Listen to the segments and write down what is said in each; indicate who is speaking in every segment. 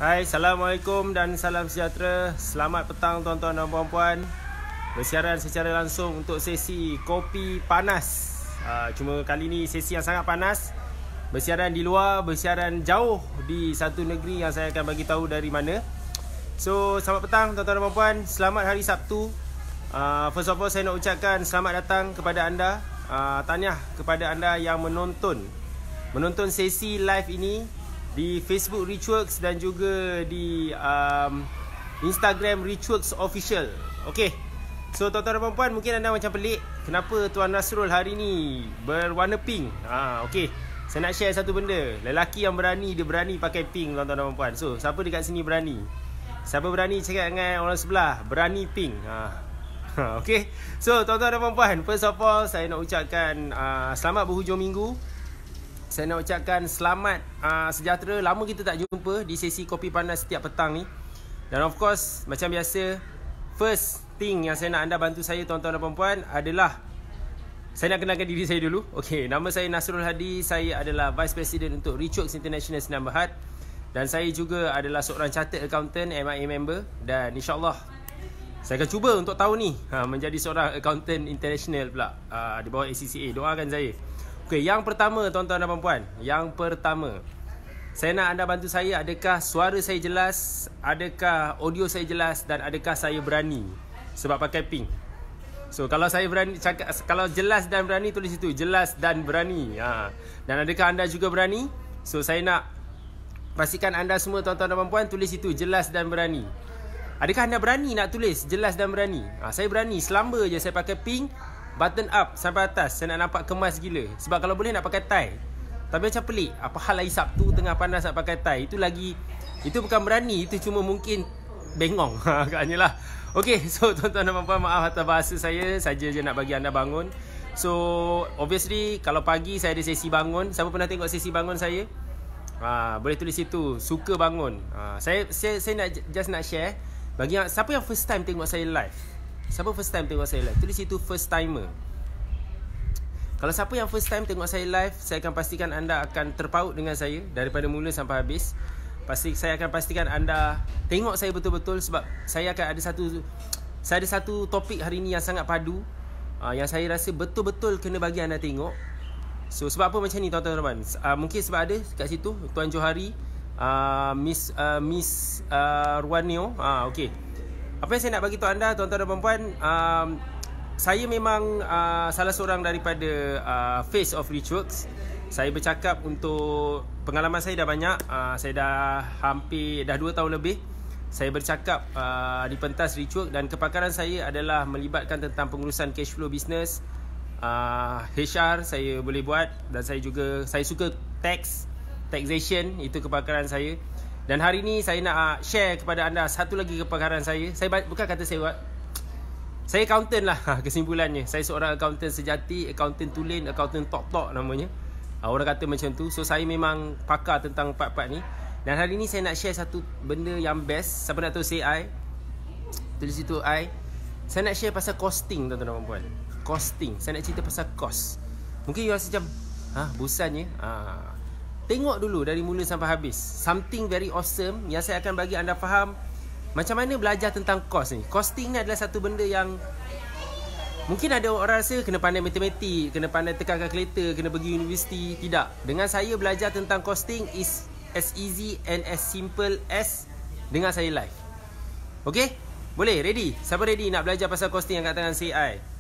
Speaker 1: Hai, Assalamualaikum dan salam sejahtera. Selamat petang tuan-tuan dan puan-puan. Bersiaran secara langsung untuk sesi kopi panas. Cuma kali ni sesi yang sangat panas. Bersiaran di luar, bersiaran jauh di satu negeri yang saya akan bagi tahu dari mana. So, selamat petang tuan-tuan dan puan-puan. Selamat hari Sabtu. First of all, saya nak ucapkan selamat datang kepada anda. Tahniah kepada anda yang menonton sesi live ini di Facebook Richworks dan juga di Instagram Richworks Official. Okay, so tuan-tuan dan puan-puan, mungkin anda macam pelik kenapa Tuan Nasrul hari ni berwarna pink. Okay, saya nak share satu benda. Lelaki yang berani, dia berani pakai pink tuan-tuan dan puan-puan. So, siapa dekat sini berani? Siapa berani cakap dengan orang sebelah berani pink? Okay, so tuan-tuan dan puan-puan, first of all saya nak ucapkan selamat berhujung minggu. Saya nak ucapkan selamat sejahtera. Lama kita tak jumpa di sesi kopi panas setiap petang ni. Dan of course, macam biasa, first thing yang saya nak anda bantu saya tuan-tuan dan puan-puan adalah saya nak kenalkan diri saya dulu. Okay, nama saya Nasrul Hadi. Saya adalah Vice President untuk Richworks International Sdn Bhd. Dan saya juga adalah seorang Chartered Accountant, MIA member. Dan insyaAllah saya akan cuba untuk tahun ni menjadi seorang Accountant International pula di bawah ACCA. Doakan saya. Okay, yang pertama tuan-tuan dan puan-puan, yang pertama, saya nak anda bantu saya, adakah suara saya jelas, adakah audio saya jelas, dan adakah saya berani sebab pakai pink. So, kalau saya berani cakap, kalau jelas dan berani, tulis itu jelas dan berani. Dan adakah anda juga berani? So, saya nak pastikan anda semua tuan-tuan dan puan-puan tulis itu jelas dan berani. Adakah anda berani nak tulis jelas dan berani? Saya berani, selamba je saya pakai pink, button up sampai atas. Saya nak nampak kemas gila. Sebab kalau boleh nak pakai tie. Tapi macam pelik, apa hal hari Sabtu tengah panas nak pakai tie? Itu lagi, itu bukan berani, itu cuma mungkin bengong. Agaknya lah. Okay, so tuan-tuan dan puan-puan, maaf atas bahasa saya, saja je nak bagi anda bangun. So, obviously kalau pagi saya ada sesi bangun. Siapa pernah tengok sesi bangun saya? Boleh tulis situ, suka bangun. Saya nak share. Bagi yang, siapa yang first time tengok saya live? Siapa first time tengok saya live? Tulis itu first timer. Kalau siapa yang first time tengok saya live, saya akan pastikan anda akan terpaut dengan saya daripada mula sampai habis. Saya akan pastikan anda tengok saya betul-betul, sebab saya akan ada satu topik hari ni yang sangat padu, yang saya rasa betul-betul kena bagi anda tengok. So, sebab apa macam ni tuan-tuan? Mungkin sebab ada kat situ Tuan Johari, Miss Ruanio. Okay. Apa yang saya nak bagi tahu anda tuan-tuan dan puan-puan, saya memang salah seorang daripada face of Richworks. Saya bercakap untuk pengalaman saya dah banyak. Saya dah hampir 2 tahun lebih saya bercakap di pentas Richworks, dan kepakaran saya adalah melibatkan tentang pengurusan cash flow business, HR saya boleh buat, dan saya suka taxation, itu kepakaran saya. Dan hari ni saya nak share kepada anda satu lagi kepakaran saya. Saya bukan kata saya accountant lah, kesimpulannya. Saya seorang accountant sejati, accountant tulen, accountant tok-tok namanya. Orang kata macam tu. So, saya memang pakar tentang part-part ni. Dan hari ni saya nak share satu benda yang best. Siapa nak tahu say I? Tulis situ I. Saya nak share pasal costing tuan-tuan dan puan. Costing. Saya nak cerita pasal cost. Mungkin you rasa macam, bosannya. Tengok dulu dari mula sampai habis. Something very awesome yang saya akan bagi anda faham macam mana belajar tentang cost ni. Costing ni adalah satu benda yang mungkin ada orang rasa kena pandai matematik, kena pandai tekan kalkulator, kena pergi universiti. Tidak. Dengan saya belajar tentang costing is as easy and as simple as dengan saya live. Okay? Boleh? Ready? Siapa ready nak belajar pasal costing yang kat tangan CI?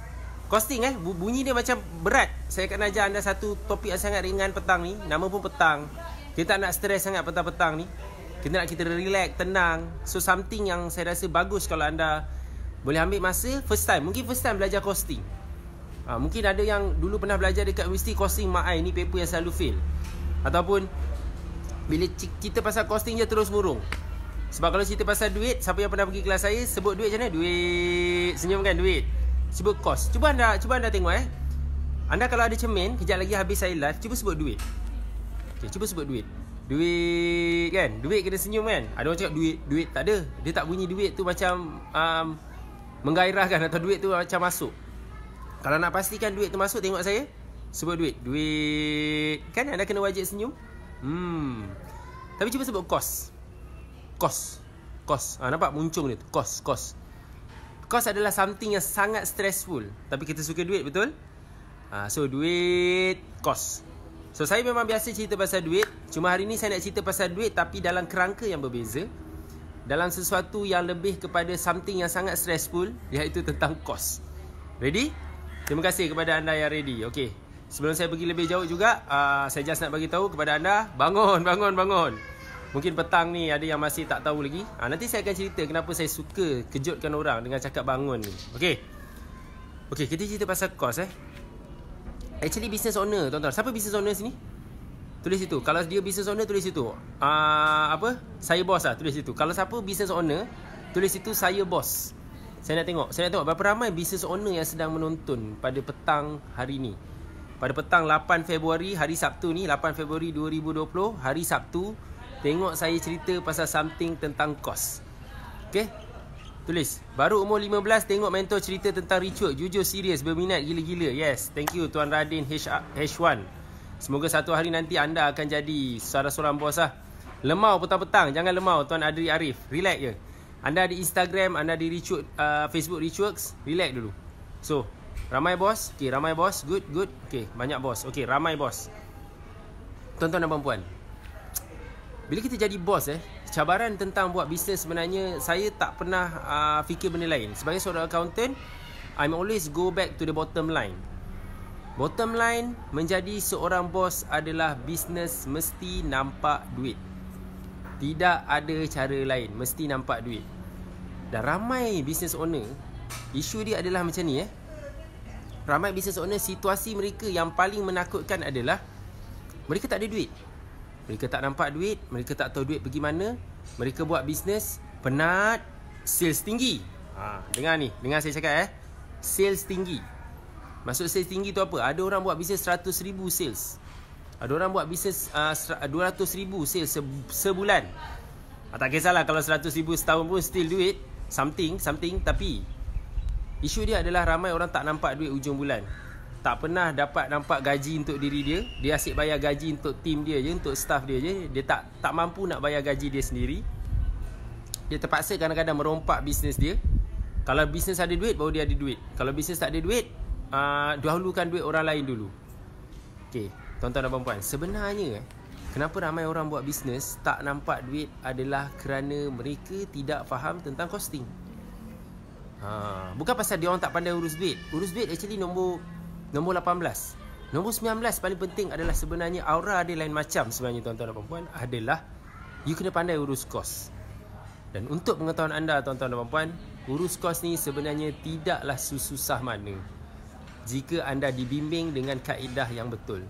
Speaker 1: Costing bunyi dia macam berat. Saya akan ajar anda satu topik yang sangat ringan petang ni. Nama pun petang. Kita tak nak stres sangat petang-petang ni. Kita relax, tenang. So, something yang saya rasa bagus kalau anda boleh ambil masa first time. Mungkin first time belajar costing. Mungkin ada yang dulu pernah belajar dekat universiti costing, ni paper yang selalu fail. Ataupun bila kita pasal costing je terus murung. Sebab kalau cerita pasal duit, siapa yang pernah pergi kelas saya, sebut duit macam mana? Duit. Senyum kan? Duit. Sebut cost. Cuba anda tengok Anda kalau ada cermin, kejap lagi habis saya live, cuba sebut duit. Okay, cuba sebut duit. Duit kan? Duit kena senyum kan? Ada orang cakap duit tak ada. Dia tak bunyi duit tu macam menggairahkan, atau duit tu macam masuk. Kalau nak pastikan duit tu masuk, tengok saya. Sebut duit. Duit. Kan anda kena wajib senyum. Tapi cuba sebut cost. Cost. Nampak muncung dia tu. Cost. Cost adalah something yang sangat stressful. Tapi kita suka duit, betul? So duit, cost. So saya memang biasa cerita pasal duit. Cuma hari ni saya nak cerita pasal duit tapi dalam kerangka yang berbeza, dalam sesuatu yang lebih kepada something yang sangat stressful, iaitu tentang cost. Ready? Terima kasih kepada anda yang ready. Okay, sebelum saya pergi lebih jauh juga, saya just nak bagi tahu kepada anda, bangun. Mungkin petang ni ada yang masih tak tahu lagi. Nanti saya akan cerita kenapa saya suka kejutkan orang dengan cakap bangun ni. Okay, kita cerita pasal cost. Actually business owner, tuan-tuan. Siapa business owner sini? Tulis situ. Kalau dia business owner, tulis situ. Saya bos lah, tulis situ. Kalau siapa business owner, tulis situ saya bos. Saya nak tengok berapa ramai business owner yang sedang menonton pada petang hari ni. Pada petang 8 Februari, hari Sabtu ni, 8 Februari 2020, hari Sabtu. Tengok saya cerita pasal something tentang cost. Okay, tulis. Baru umur 15 tengok mentor cerita tentang ritual. Jujur serius, berminat gila-gila. Yes, thank you Tuan Radin H1. Semoga satu hari nanti anda akan jadi seorang bos lah. Lemau petang-petang, jangan lemau Tuan Adri Arif. Relax je. Anda di Instagram, anda di Ritual, Facebook Rituals, relax dulu. So, ramai bos. Okay, ramai bos. Good. Okay, banyak bos. Okay, ramai bos. Tuan-tuan dan puan-puan, bila kita jadi bos, cabaran tentang buat bisnes sebenarnya, saya tak pernah fikir benda lain. Sebagai seorang accountant, I'm always go back to the bottom line. Bottom line, menjadi seorang bos adalah bisnes mesti nampak duit. Tidak ada cara lain, mesti nampak duit. Dan ramai business owner, isu dia adalah macam ni. Ramai business owner, situasi mereka yang paling menakutkan adalah mereka tak ada duit. Mereka tak nampak duit, mereka tak tahu duit pergi mana. Mereka buat bisnes, penat, sales tinggi. Dengar saya cakap sales tinggi. Maksud sales tinggi tu apa? Ada orang buat bisnes 100,000 sales. Ada orang buat bisnes 200,000 sales sebulan. Tak kisahlah kalau 100,000 setahun pun still duit. Something. Tapi isu dia adalah ramai orang tak nampak duit ujung bulan. Tak pernah dapat nampak gaji untuk diri dia. Dia asyik bayar gaji untuk tim dia je, untuk staff dia je. Dia tak mampu nak bayar gaji dia sendiri. Dia terpaksa kadang-kadang merompak bisnes dia. Kalau bisnes ada duit, baru dia ada duit. Kalau bisnes tak ada duit, dahulukan duit orang lain dulu. Okay, tuan-tuan dan puan-puan, sebenarnya kenapa ramai orang buat bisnes tak nampak duit adalah kerana mereka tidak faham tentang costing. Bukan pasal dia orang tak pandai urus duit. Urus duit actually nombor 18. Nombor 19 paling penting adalah sebenarnya aura dia lain macam sebenarnya tuan-tuan dan puan-puan, adalah you kena pandai urus kos. Dan untuk pengetahuan anda tuan-tuan dan puan-puan, urus kos ni sebenarnya tidaklah susah mana jika anda dibimbing dengan kaedah yang betul.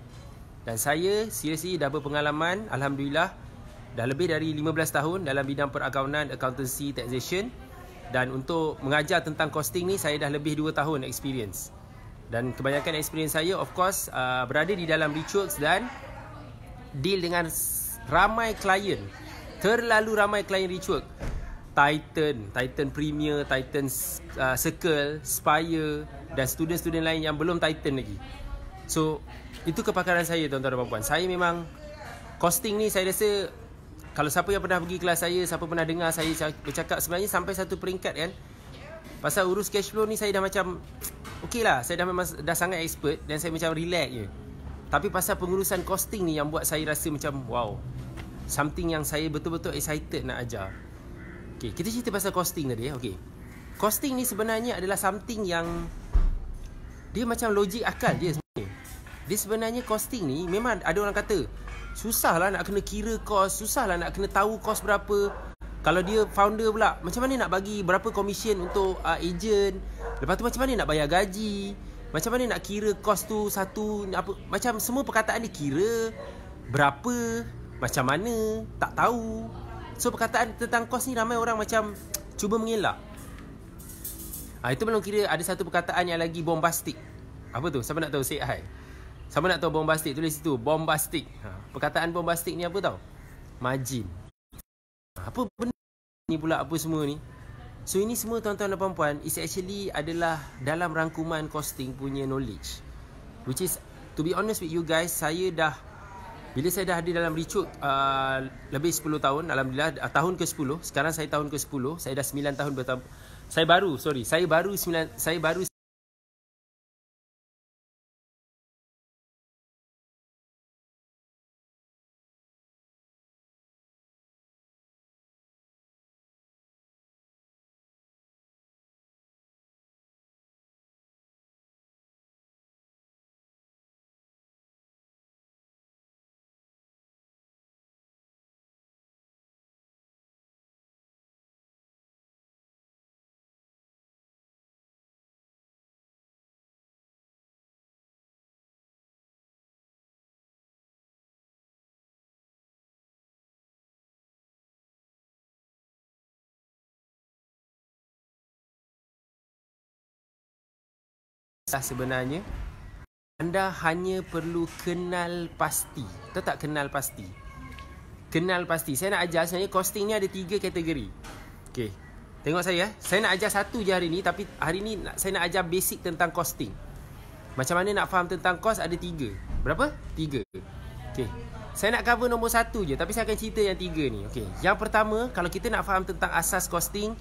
Speaker 1: Dan saya seriously dah berpengalaman, alhamdulillah, dah lebih dari 15 tahun dalam bidang perakaunan, accountancy, taxation. Dan untuk mengajar tentang costing ni, saya dah lebih 2 tahun experience. Dan kebanyakan experience saya of course berada di dalam Rituals dan deal dengan ramai klien. Terlalu ramai klien Rituals. Titan Premier, Titan Circle, Spire dan student-student lain yang belum Titan lagi. So, itu kepakaran saya tuan-tuan dan puan-puan. Saya memang costing ni saya rasa, kalau siapa yang pernah pergi kelas saya, siapa pernah dengar saya bercakap, sebenarnya sampai satu peringkat kan, pasal urus cash flow ni saya dah macam okey lah, saya dah sangat expert dan saya macam relax je. Tapi pasal pengurusan costing ni yang buat saya rasa macam wow, something yang saya betul-betul excited nak ajar. Okay, kita cerita pasal costing tadi. Okay, costing ni sebenarnya adalah something yang dia macam logik akal je sebenarnya. Dia sebenarnya costing ni memang ada orang kata susah lah nak kena kira kos, susah lah nak kena tahu kos berapa. Kalau dia founder pula, macam mana nak bagi berapa commission untuk agent. Lepas tu macam mana nak bayar gaji, macam mana nak kira kos tu satu apa, macam semua perkataan dia kira berapa, macam mana, tak tahu. So perkataan tentang kos ni ramai orang macam cuba mengelak. Itu belum kira ada satu perkataan yang lagi bombastik. Apa tu? Siapa nak tahu? Say hi. Siapa nak tahu bombastik? Tulis situ, bombastik. Perkataan bombastik ni apa tau? Margin. Apa benda ni pula, apa semua ni? So ini semua tuan-tuan dan puan-puan is actually adalah dalam rangkuman costing punya knowledge, which is, to be honest with you guys, saya dah Bila saya dah ada dalam Recruit lebih 10 tahun, alhamdulillah, tahun ke-10. Sekarang saya tahun ke-10. Saya dah 9 tahun Saya baru sebenarnya anda hanya perlu kenal pasti. Tahu tak kenal pasti? Kenal pasti. Saya nak ajar sebenarnya costing ni ada 3 kategori. Okey. Tengok saya. Saya nak ajar satu je hari ni, tapi hari ni saya nak ajar basic tentang costing. Macam mana nak faham tentang cost ada 3. Berapa? 3. Okey. Saya nak cover nombor 1 je, tapi saya akan cerita yang 3 ni. Okey. Yang pertama, kalau kita nak faham tentang asas costing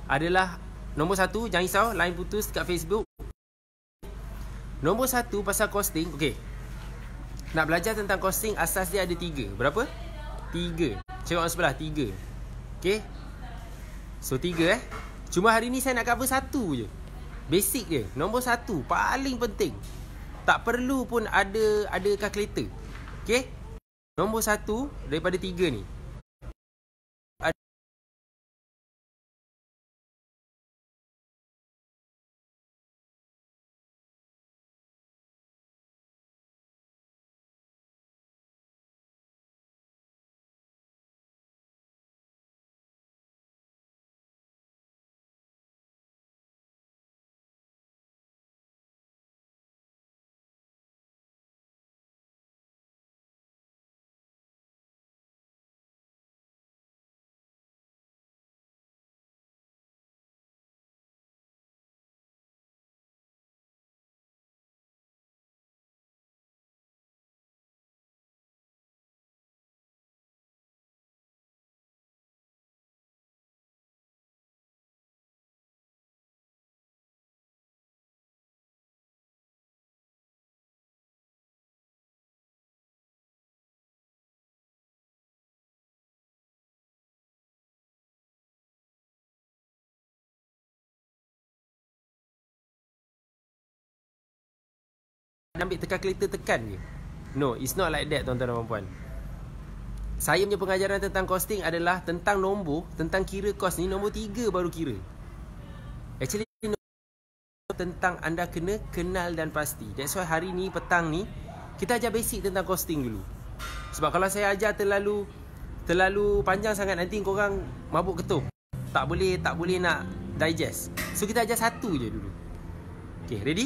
Speaker 1: adalah nombor 1, jangan risau, line putus dekat Facebook. Nombor 1 pasal costing. Okey. Nak belajar tentang costing, asas dia ada 3. Berapa? 3. Cakap orang sebelah 3. Okey. So 3 Cuma hari ni saya nak cover 1 je. Basic je. Nombor 1 paling penting. Tak perlu pun ada calculator. Okey. Nombor 1 daripada 3 ni. Ambil calculator tekan je. No, it's not like that tuan-tuan dan puan-puan. Saya punya pengajaran tentang costing adalah tentang nombor, tentang kira kos ni nombor 3 baru kira. Actually tentang anda kena kenal dan pasti. That's why hari ni petang ni kita ajar basic tentang costing dulu. Sebab kalau saya ajar terlalu panjang sangat nanti korang mabuk ketuk. Tak boleh nak digest. So kita ajar 1 je dulu. Okay, ready?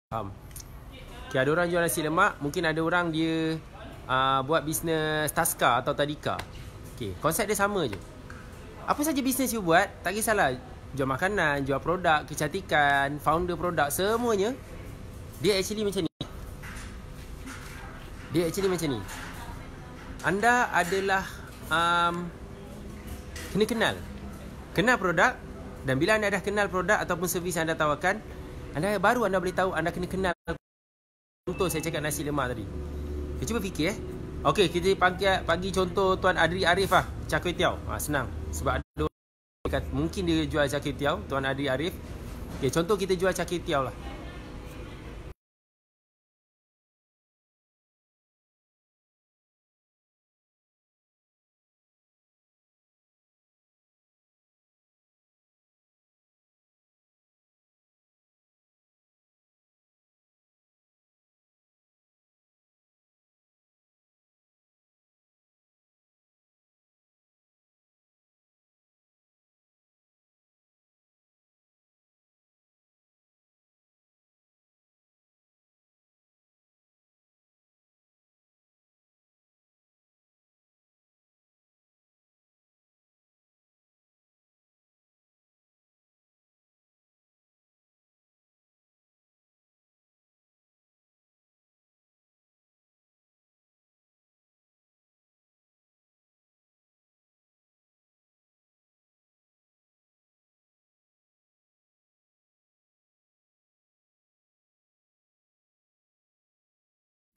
Speaker 1: Faham? Okay, ada orang jual nasi lemak. Mungkin ada orang dia buat bisnes Taska atau Tadika. Okay, konsep dia sama je. Apa saja bisnes you buat, tak kisahlah. Jual makanan, jual produk, kecantikan, founder produk, semuanya dia actually macam ni. Anda adalah kena kenal produk. Dan bila anda dah kenal produk ataupun servis yang anda tawarkan, baru anda boleh tahu anda kena kenal. Contoh saya cakap nasi lemak tadi. Kita cuba fikir Okey, kita bagi contoh Tuan Adri Arif lah, Char Kway Teow. Senang. Sebab ada orang mungkin dia jual Char Kway Teow, Tuan Adri Arif. Okey, contoh kita jual Char Kway Teow lah.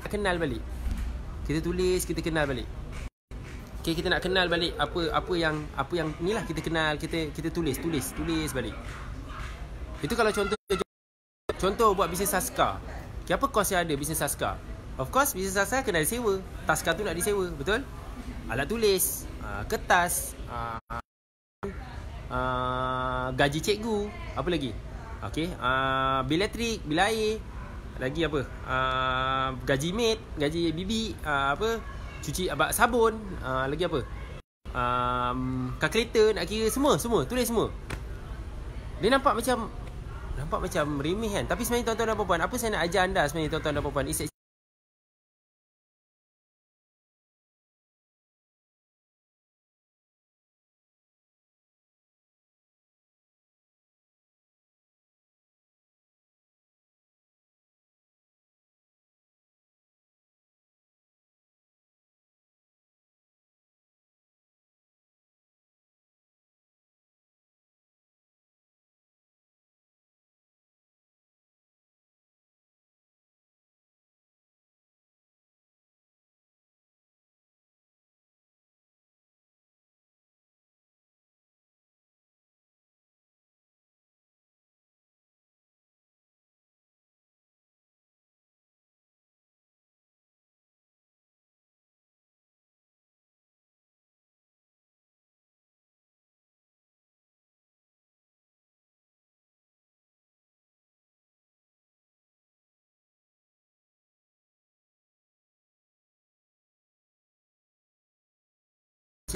Speaker 1: Kenal balik. Kita tulis, kita kenal balik. Okey, kita nak kenal balik apa yang inilah kita kenal, kita tulis balik. Itu kalau contoh buat bisnes Saska. Okay, apa kos yang ada bisnes Saska? Of course bisnes Saska kena disewa. Taska tu nak disewa, betul? Alat tulis, kertas, gaji cikgu, apa lagi? Okey, bil elektrik, bil air. Lagi apa? Gaji maid, gaji bibi, cuci sabun, lagi apa? Kalkulator nak kira semua, tulis semua. Dia nampak macam remeh kan? Tapi sebenarnya tuan-tuan dan puan-puan, apa saya nak ajar anda sebenarnya tuan-tuan dan puan-puan?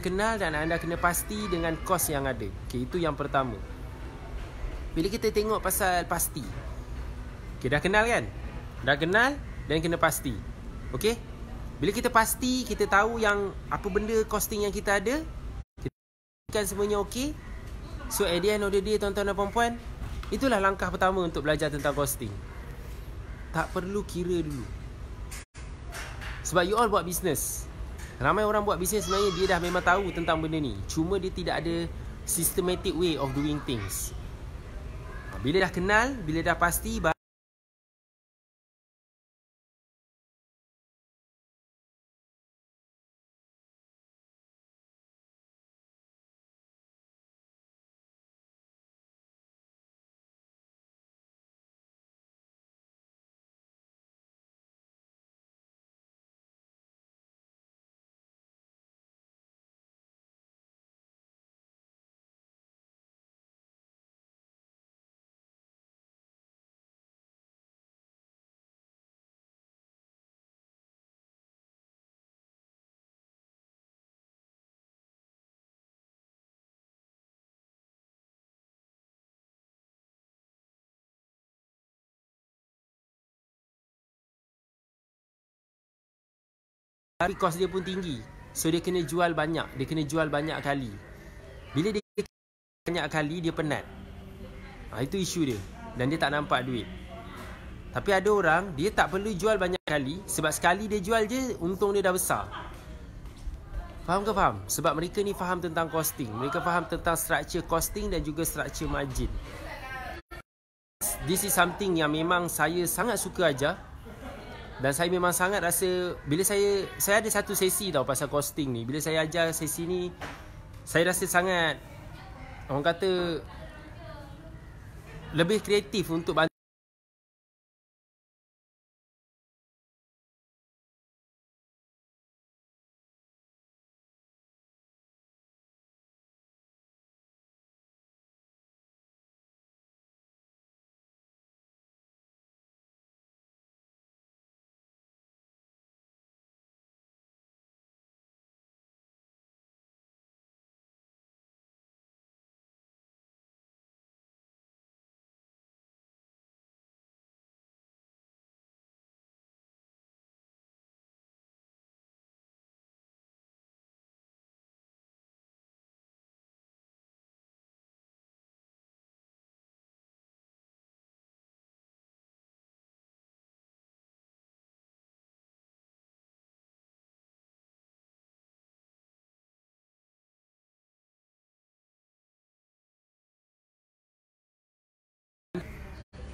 Speaker 1: Kenal dan anda kena pasti dengan kos yang ada. Okey, itu yang pertama. Bila kita tengok pasal pasti. Okey, dah kenal kan? Dah kenal dan kena pasti. Okey? Bila kita pasti, kita tahu yang apa benda costing yang kita ada, kita kan semuanya okey. So at the end of the day, tuan-tuan dan puan-puan, itulah langkah pertama untuk belajar tentang costing. Tak perlu kira dulu. Sebab you all buat bisnes. Ramai orang buat bisnes sebenarnya dia dah memang tahu tentang benda ni. Cuma dia tidak ada systematic way of doing things. Bila dah kenal, bila dah pasti, tapi kos dia pun tinggi. So dia kena jual banyak. Dia kena jual banyak kali. Bila dia banyak kali, dia penat. Itu isu dia. Dan dia tak nampak duit. Tapi ada orang, dia tak perlu jual banyak kali. Sebab sekali dia jual je, untung dia dah besar. Faham ke faham? Sebab mereka ni faham tentang costing. Mereka faham tentang structure costing dan juga structure margin. This is something yang memang saya sangat suka ajar. Dan saya memang sangat rasa, bila saya ada satu sesi tau pasal costing ni. Bila saya ajar sesi ni, saya rasa sangat, orang kata, lebih kreatif untuk bantu.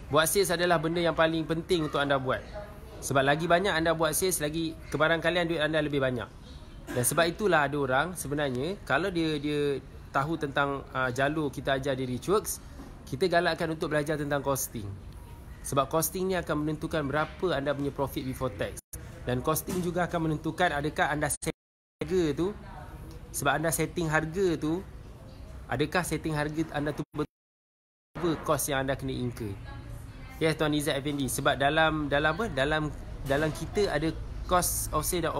Speaker 1: Buat sales adalah benda yang paling penting untuk anda buat. Sebab lagi banyak anda buat sales, lagi kebarangkalian duit anda lebih banyak. Dan sebab itulah ada orang sebenarnya, kalau dia tahu tentang jalur kita ajar di Richworks, kita galakkan untuk belajar tentang costing. Sebab costing ni akan menentukan berapa anda punya profit before tax. Dan costing juga akan menentukan adakah anda setting harga tu. Sebab anda setting harga tu, adakah setting harga anda tu berapa kos yang anda kena incur. Yes, Tuan Izzat Effendi. Sebab dalam apa? Dalam kita ada cost of sale dan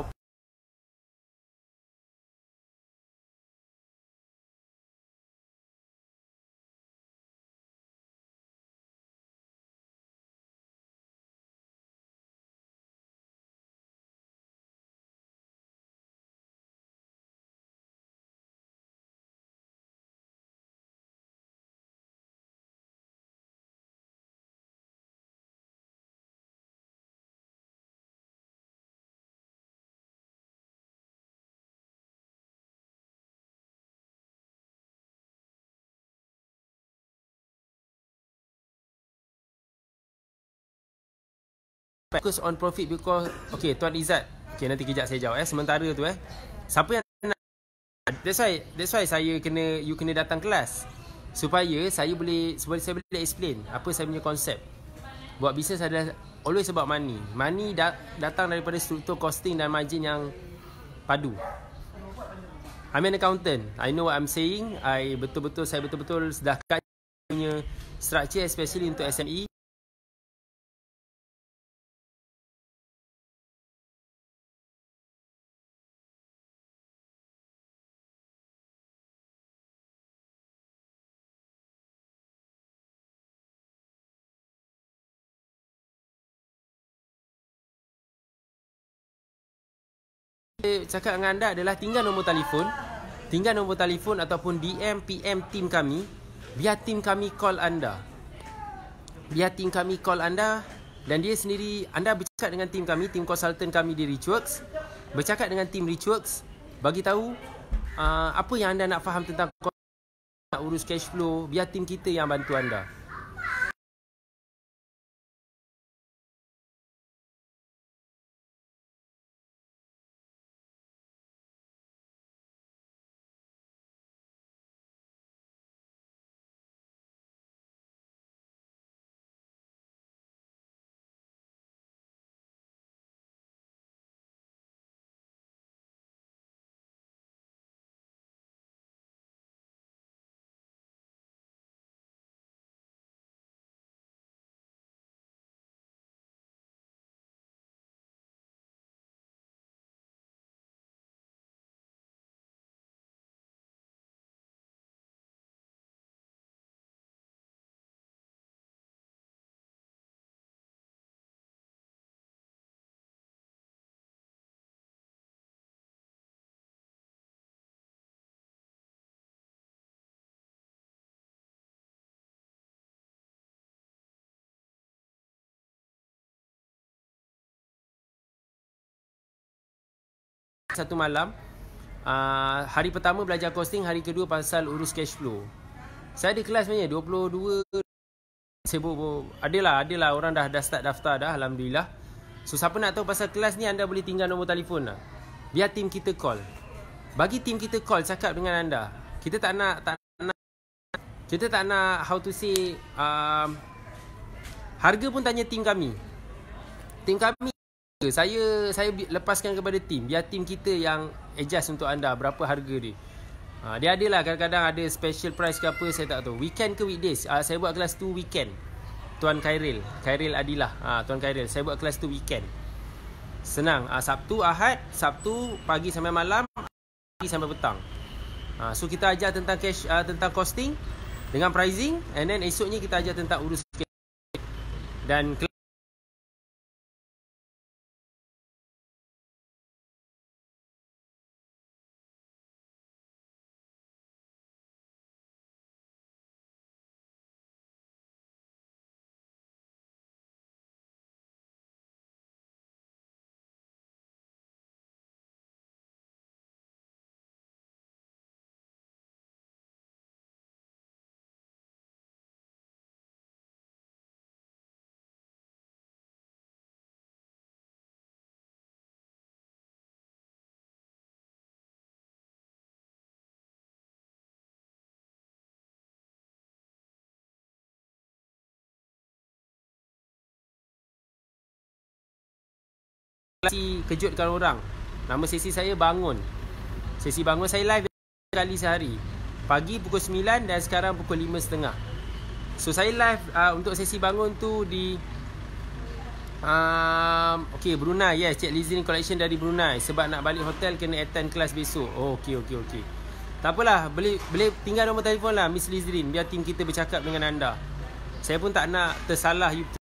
Speaker 1: focus on profit because okay, Tuan Izzat. Okay, nanti kejap saya jawab sementara tu siapa yang nak, that's why you kena datang kelas supaya saya boleh explain apa saya punya konsep. Buat bisnes adalah always about money. Money datang daripada struktur costing dan margin yang padu. I'm an accountant. I know what I'm saying. Saya betul-betul sudah kaji punya structure, especially untuk SME. Saya cakap dengan anda adalah tinggal nombor telefon ataupun DM PM tim kami. Biar tim kami call anda. Dan dia sendiri, anda bercakap dengan tim kami, tim konsultan kami di Richworks. Bercakap dengan tim Richworks, bagi tahu apa yang anda nak faham tentang nak urus cash flow, biar tim kita yang bantu anda. Satu malam Hari pertama belajar costing, hari kedua pasal urus cash flow. Saya ada kelas sebenarnya 22. Adalah orang dah start daftar dah, alhamdulillah. So siapa nak tahu pasal kelas ni, anda boleh tinggal nombor telefon lah. Biar tim kita call. Bagi tim kita call, cakap dengan anda. Kita tak nak how to say, harga pun tanya tim kami. Tim kami, saya lepaskan kepada tim. Biar tim kita yang adjust untuk anda berapa harga dia. Dia adalah kadang-kadang ada special price ke apa, saya tak tahu. Weekend ke weekdays? Saya buat kelas tu weekend. Tuan Khairil Adilah, Tuan Khairil, saya buat kelas tu weekend. Senang. Sabtu, Ahad, Sabtu pagi sampai malam, pagi sampai petang. So kita ajar tentang cash, tentang costing dengan pricing, and then esoknya kita ajar tentang urus cash. Dan sesi kejutkan orang. Nama sesi saya Bangun. Sesi Bangun saya live kali sehari. Pagi pukul 9 dan sekarang pukul 5.30. So saya live untuk sesi Bangun tu di Brunei. Yes, Cik Lizrin Collection dari Brunei. Sebab nak balik hotel kena attend kelas besok. Okey. Tak apalah, boleh tinggal nombor telefon lah Miss Lizrin, biar tim kita bercakap dengan anda. Saya pun tak nak tersalah you